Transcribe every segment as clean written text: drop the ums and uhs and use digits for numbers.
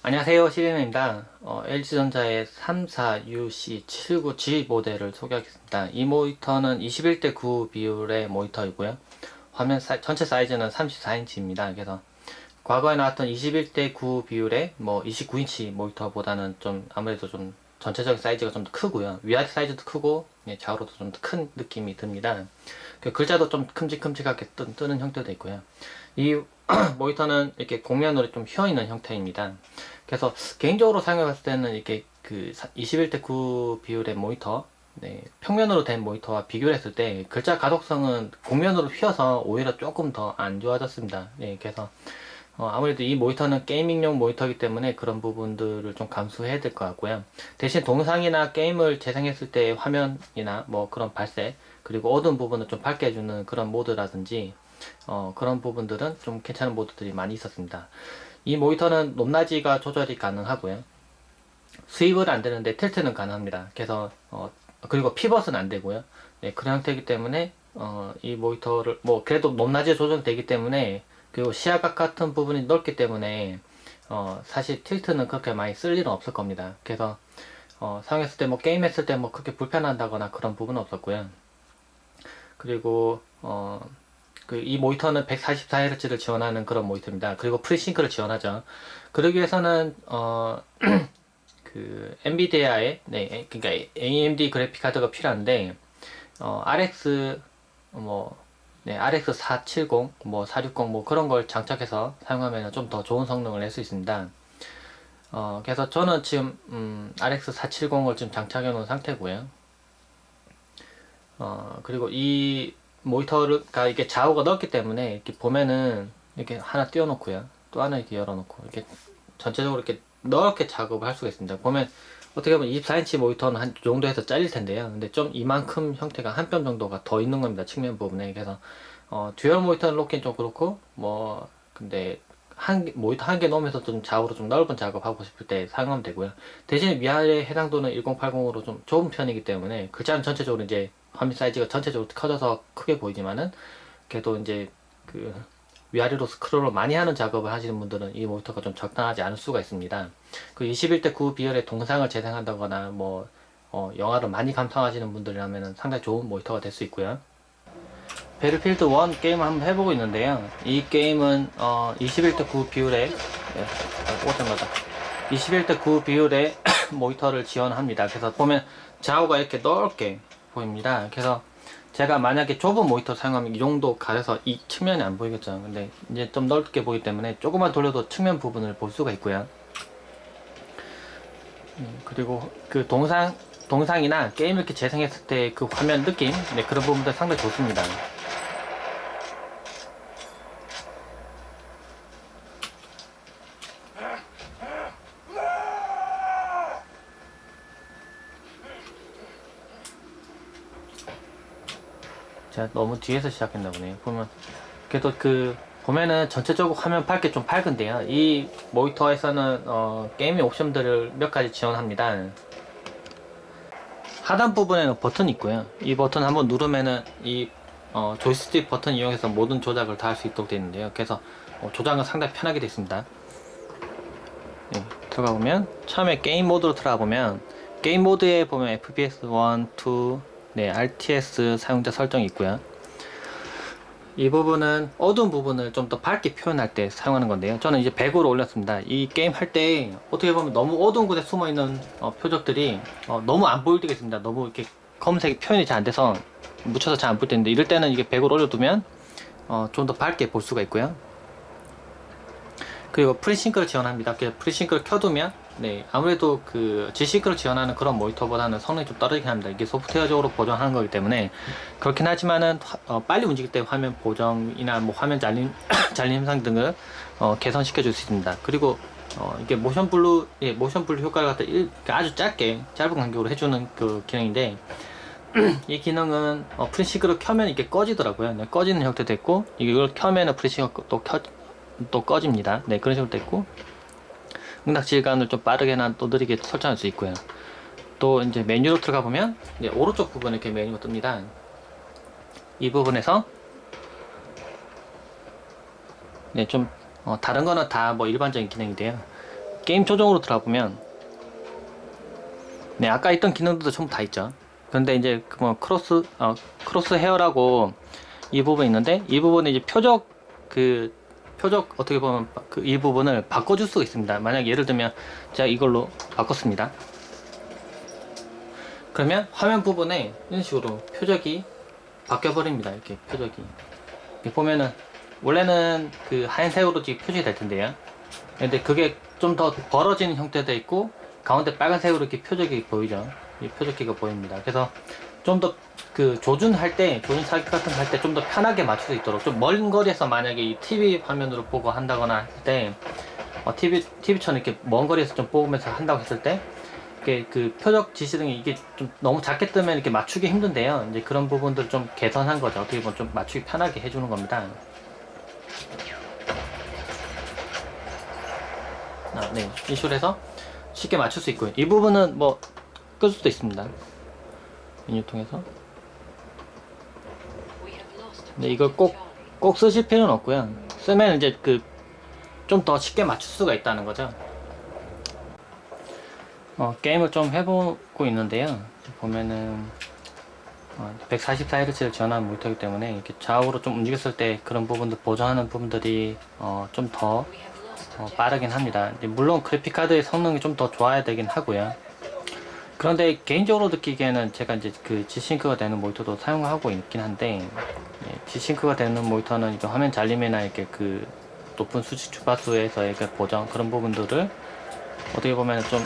안녕하세요, 시리노입니다. LG전자의 34UC79G 모델을 소개하겠습니다. 이 모니터는 21대 9 비율의 모니터이고요. 전체 사이즈는 34인치입니다. 그래서 과거에 나왔던 21대 9 비율의 29인치 모니터보다는 좀 아무래도 좀 전체적인 사이즈가 좀 더 크고요. 위아래 사이즈도 크고 좌우로도 좀 더 큰 느낌이 듭니다. 글자도 좀 큼직큼직하게 뜨는 형태도 있고요. 이 모니터는 이렇게 곡면으로 좀 휘어있는 형태입니다. 그래서 개인적으로 사용해봤을 때는 이렇게 그 21대 9 비율의 모니터, 네, 평면으로 된 모니터와 비교를 했을 때 글자 가독성은 곡면으로 휘어서 오히려 조금 더 안 좋아졌습니다. 네, 그래서 아무래도 이 모니터는 게이밍용 모니터이기 때문에 그런 부분들을 좀 감수해야 될 것 같고요. 대신 동영상이나 게임을 재생했을 때 화면이나 뭐 그런 발색, 그리고 어두운 부분을 좀 밝게 해주는 그런 모드라든지 그런 부분들은 좀 괜찮은 모드들이 많이 있었습니다. 이 모니터는 높낮이가 조절이 가능하고요. 스윕은 안 되는데 틸트는 가능합니다. 그래서 그리고 피벗은 안 되고요. 네, 그런 형태이기 때문에 이 모니터를 뭐 그래도 높낮이 조정되기 때문에, 그리고 시야각 같은 부분이 넓기 때문에 사실 틸트는 그렇게 많이 쓸 일은 없을 겁니다. 그래서 사용했을 때 뭐 게임 했을 때 뭐 그렇게 불편한다거나 그런 부분은 없었고요. 그리고 이 모니터는 144Hz를 지원하는 그런 모니터입니다. 그리고 프리싱크를 지원하죠. 그러기 위해서는 그 엔비디아의, 네, 그러니까 AMD 그래픽 카드가 필요한데 RX 뭐 네, RX 470, 뭐 460, 뭐 그런 걸 장착해서 사용하면 좀 더 좋은 성능을 낼 수 있습니다. 그래서 저는 지금 RX 470을 지금 장착해 놓은 상태고요. 그리고 이 모니터가 이게 좌우가 넓기 때문에 이렇게 보면은 이렇게 하나 띄워놓고요. 또 하나 이렇게 열어놓고 이렇게 전체적으로 이렇게 넓게 작업을 할 수가 있습니다. 보면 어떻게 보면 24인치 모니터는 한 정도에서 잘릴 텐데요. 근데 좀 이만큼 형태가 한 뼘 정도가 더 있는 겁니다. 측면 부분에. 그래서 듀얼 모니터를 놓긴 좀 그렇고 뭐 근데 모니터 한 개 놓으면서 좀 좌우로 좀 넓은 작업하고 싶을 때 사용하면 되고요. 대신 위아래 해상도는 1080으로 좀 좁은 편이기 때문에 글자는 전체적으로 이제 화면 사이즈가 전체적으로 커져서 크게 보이지만은 그래도 이제 그 위아래로 스크롤을 많이 하는 작업을 하시는 분들은 이 모니터가 좀 적당하지 않을 수가 있습니다. 그 21대 9 비율의 동상을 재생한다거나 뭐 영화를 많이 감상하시는 분들이라면 상당히 좋은 모니터가 될 수 있고요. 배틀필드 1 게임을 한번 해보고 있는데요. 이 게임은 21대 9 비율의 오자마자 21대 9 비율의 모니터를 지원합니다. 그래서 보면 좌우가 이렇게 넓게 보입니다. 그래서 제가 만약에 좁은 모니터 사용하면 이 정도 가려서 이 측면이 안 보이겠죠. 근데 이제 좀 넓게 보이기 때문에 조금만 돌려도 측면 부분을 볼 수가 있고요. 그리고 그 동상이나 게임 이렇게 재생했을 때 그 화면 느낌, 네, 그런 부분들 상당히 좋습니다. 제가 너무 뒤에서 시작했나 보네요. 보면 그래도 보면은 전체적으로 화면 밝기 좀 밝은데요. 이 모니터에서는 게임의 옵션들을 몇 가지 지원합니다. 하단 부분에는 버튼이 있고요. 이 버튼 한번 누르면은 이 조이스틱 버튼 이용해서 모든 조작을 다 할 수 있도록 되어 있는데요. 그래서 조작은 상당히 편하게 되어 있습니다. 네, 들어가 보면 처음에 게임 모드로 들어가 보면 게임 모드에 보면 FPS 1, 2, 네, RTS 사용자 설정이 있고요. 이 부분은 어두운 부분을 좀 더 밝게 표현할 때 사용하는 건데요. 저는 이제 100으로 올렸습니다. 이 게임 할 때 어떻게 보면 너무 어두운 곳에 숨어 있는 표적들이 너무 안 보일 때가 있습니다. 너무 이렇게 검은색이 표현이 잘 안 돼서 묻혀서 잘 안 보일 때인데, 이럴 때는 이게 100으로 올려두면 좀 더 밝게 볼 수가 있고요. 그리고 프리싱크를 지원합니다. 그래서 프리싱크를 켜두면 네, 아무래도 그 G싱크를 지원하는 그런 모니터보다는 성능이 좀 떨어지긴 합니다. 이게 소프트웨어적으로 보정하는 거기 때문에 그렇긴 하지만은 빨리 움직일 때 화면 보정이나 뭐 화면 잘림 잘림 현상 등을 개선시켜 줄 수 있습니다. 그리고 이게 모션 블루 효과를 갖다 아주 짧은 간격으로 해주는 그 기능인데, 이 기능은 프리싱크를 켜면 이게 꺼지더라고요. 네, 꺼지는 형태 됐고, 이걸 켜면은 프리싱크가 또 꺼집니다. 네, 그런 식으로 됐고, 응답 시간을 좀 빠르게나 또 느리게 설정할 수 있고요. 또 이제 메뉴로 들어가 보면 이제 오른쪽 부분에 이렇게 메뉴가 뜹니다. 이 부분에서 네, 좀 다른 거는 다 뭐 일반적인 기능인데요. 게임 조정으로 들어보면 네, 아까 있던 기능들도 전부 다 있죠. 그런데 이제 뭐 크로스 헤어라고 이 부분 있는데, 이 부분에 이제 표적 어떻게 보면 이 부분을 바꿔줄 수가 있습니다. 만약 예를 들면 제가 이걸로 바꿨습니다. 그러면 화면 부분에 이런 식으로 표적이 바뀌어 버립니다. 이렇게 표적이 이렇게 보면은 원래는 그 하얀색으로 표시가 될 텐데요. 근데 그게 좀 더 벌어지는 형태도 있고, 가운데 빨간색으로 이렇게 표적이 보이죠. 이 표적기가 보입니다. 그래서 좀 더 조준할 때, 조준 사격 같은 거 할 때 좀 더 편하게 맞출 수 있도록, 좀 먼 거리에서 만약에 이 TV 화면으로 보고 한다거나 할 때, TV처럼 이렇게 먼 거리에서 좀 뽑으면서 한다고 했을 때, 이게 그 표적 지시등이 이게 좀 너무 작게 뜨면 이렇게 맞추기 힘든데요. 이제 그런 부분들 좀 개선한 거죠. 어떻게 보면 좀 맞추기 편하게 해주는 겁니다. 네. 이 식으로 해서 쉽게 맞출 수 있고요. 이 부분은 뭐 끌 수도 있습니다. 메뉴 통해서. 근데 이걸 꼭 쓰실 필요는 없고요. 쓰면 이제 좀 더 쉽게 맞출 수가 있다는 거죠. 게임을 좀 해보고 있는데요. 보면은 144Hz를 지원하는 모니터이기 때문에 이렇게 좌우로 좀 움직였을 때 그런 부분들 보정하는 부분들이 좀 더 빠르긴 합니다. 물론 그래픽카드의 성능이 좀 더 좋아야 되긴 하고요. 그런데 개인적으로 느끼기에는 제가 이제 G싱크가 되는 모니터도 사용하고 있긴 한데, G싱크가 되는 모니터는 이제 화면 잘림이나 이렇게 높은 수직 주파수에서의 보정, 그런 부분들을 어떻게 보면 좀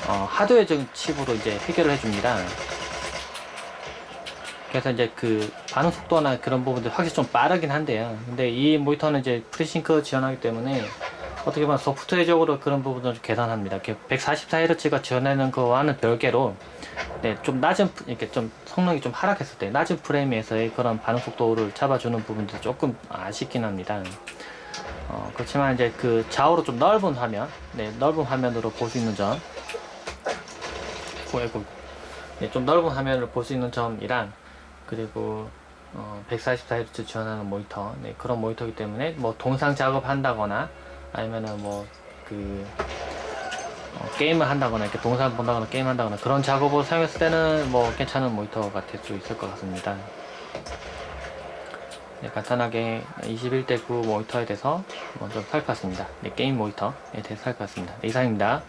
하드웨어적인 칩으로 이제 해결을 해줍니다. 그래서 이제 반응 속도나 그런 부분들 확실히 좀 빠르긴 한데요. 근데 이 모니터는 이제 프리싱크 지원하기 때문에 어떻게 보면 소프트웨어적으로 그런 부분을 개선합니다. 144Hz가 지원하는 거와는 별개로, 네, 좀 낮은, 이렇게 좀 성능이 좀 하락했을 때 낮은 프레임에서의 그런 반응 속도를 잡아주는 부분도 조금 아쉽긴 합니다. 그렇지만 이제 좌우로 좀 넓은 화면, 네, 넓은 화면으로 볼 수 있는 점, 네, 좀 넓은 화면을 볼 수 있는 점이랑, 그리고 144Hz 지원하는 모니터, 네, 그런 모니터이기 때문에 뭐 동상 작업한다거나 아니면은 뭐 게임을 한다거나, 이렇게 동상 본다거나 게임 한다거나 그런 작업을 사용했을 때는 뭐 괜찮은 모니터가 될 수 있을 것 같습니다. 네, 간단하게 21대 9 모니터에 대해서 먼저 살펴봤습니다. 네, 게임 모니터에 대해서 살펴봤습니다. 네, 이상입니다.